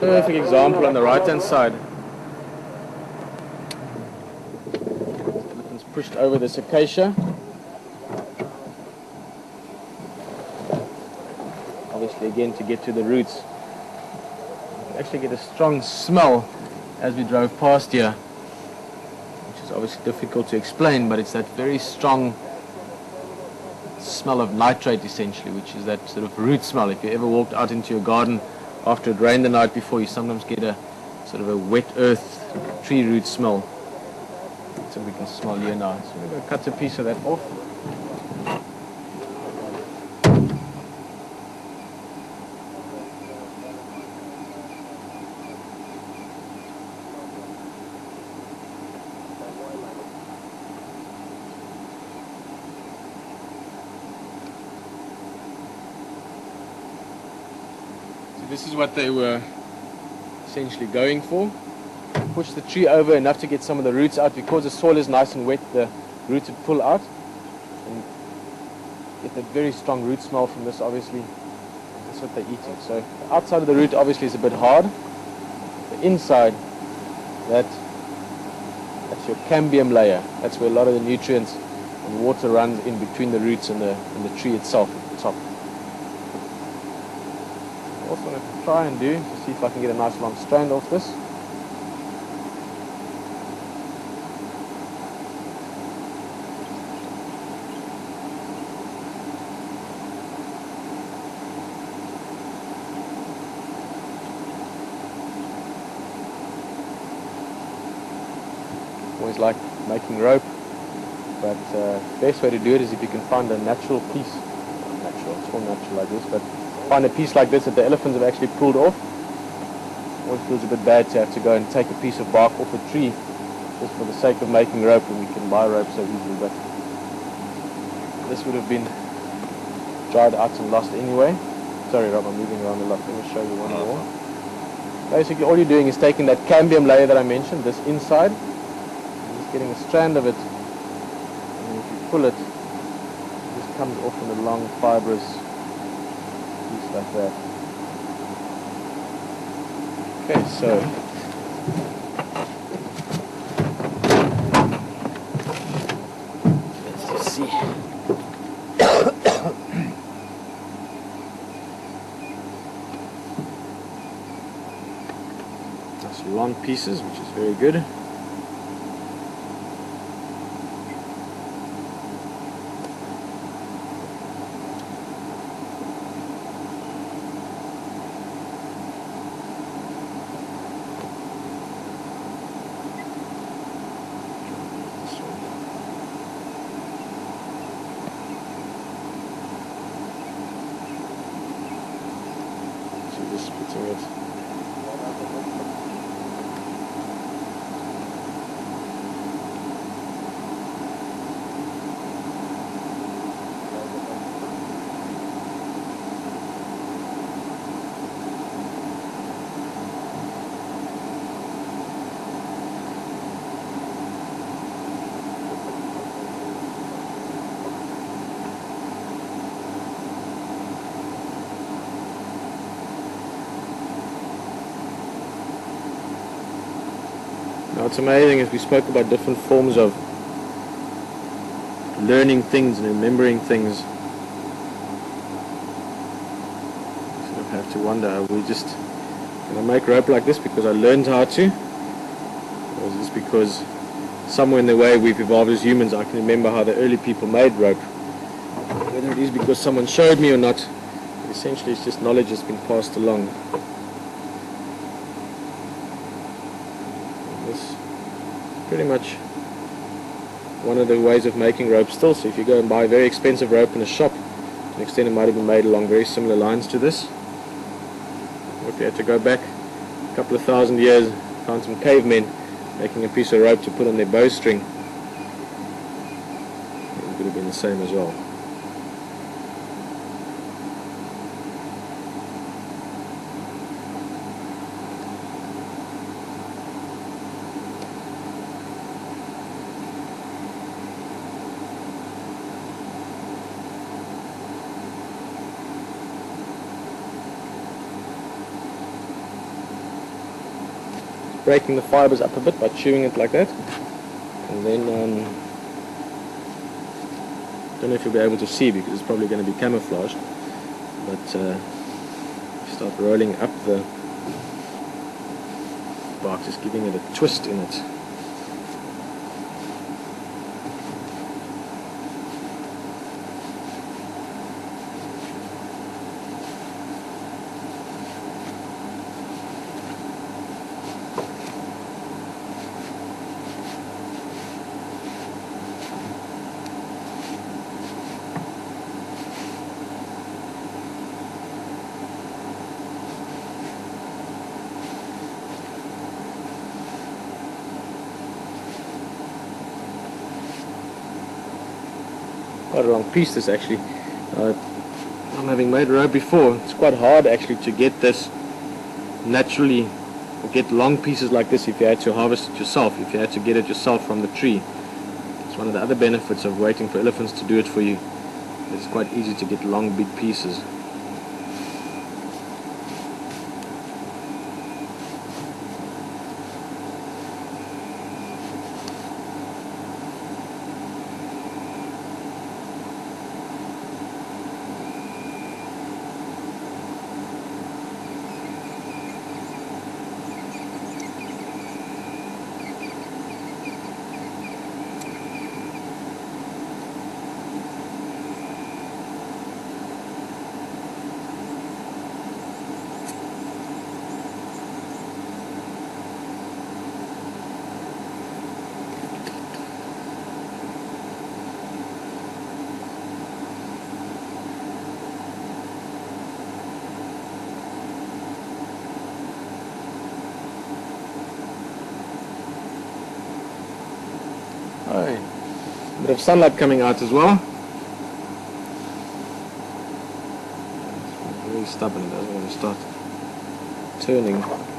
Perfect example on the right hand side. It's pushed over this acacia. Obviously again to get to the roots. You can actually get a strong smell as we drove past here, which is obviously difficult to explain, but it's that very strong smell of nitrate essentially, which is that sort of root smell. If you ever walked out into your garden after it rained the night before, you sometimes get a sort of a wet earth tree root smell. So we can smell here now. So we're going to cut a piece of that off. This is what they were essentially going for. Push the tree over enough to get some of the roots out. Because the soil is nice and wet, the roots would pull out. And get that very strong root smell from this, obviously. That's what they're eating. So the outside of the root obviously is a bit hard. The inside, that's your cambium layer. That's where a lot of the nutrients and water runs in between the roots and the tree itself at the top. Also going to try and do to see if I can get a nice long strand off this. Always like making rope, but the best way to do it is if you can find a natural piece. Natural, it's all natural I guess, but find a piece like this that the elephants have actually pulled off. Always feels a bit bad to have to go and take a piece of bark off a tree just for the sake of making rope, and we can buy rope so easily, but this would have been dried out and lost anyway. Sorry Rob, I'm moving around a lot. Let me show you one more. Basically all you're doing is taking that cambium layer that I mentioned, this inside, and just getting a strand of it, and then if you pull it, it just comes off in a long fibrous piece like that. Okay, so let's just see. That's long pieces, which is very good. Just putting it Now what's amazing is we spoke about different forms of learning things and remembering things. You sort of have to wonder, are we just going to make rope like this because I learned how to? Or is this because somewhere in the way we've evolved as humans, I can remember how the early people made rope? Whether it is because someone showed me or not, essentially it's just knowledge that's been passed along. Pretty much one of the ways of making rope still. So if you go and buy a very expensive rope in a shop, to an extent it might have been made along very similar lines to this. If you had to go back a couple of thousand years, found some cavemen making a piece of rope to put on their bowstring, it would have been the same as well. breaking the fibers up a bit by chewing it like that. And then, don't know if you'll be able to see because it's probably going to be camouflaged, but start rolling up the bark, just giving it a twist in it. Quite a long piece this actually. I'm having made rope before. It's quite hard actually to get this naturally, or get long pieces like this if you had to harvest it yourself, if you had to get it yourself from the tree. It's one of the other benefits of waiting for elephants to do it for you. It's quite easy to get long big pieces. A bit of sunlight coming out as well. It's very stubborn, it doesn't want to start turning.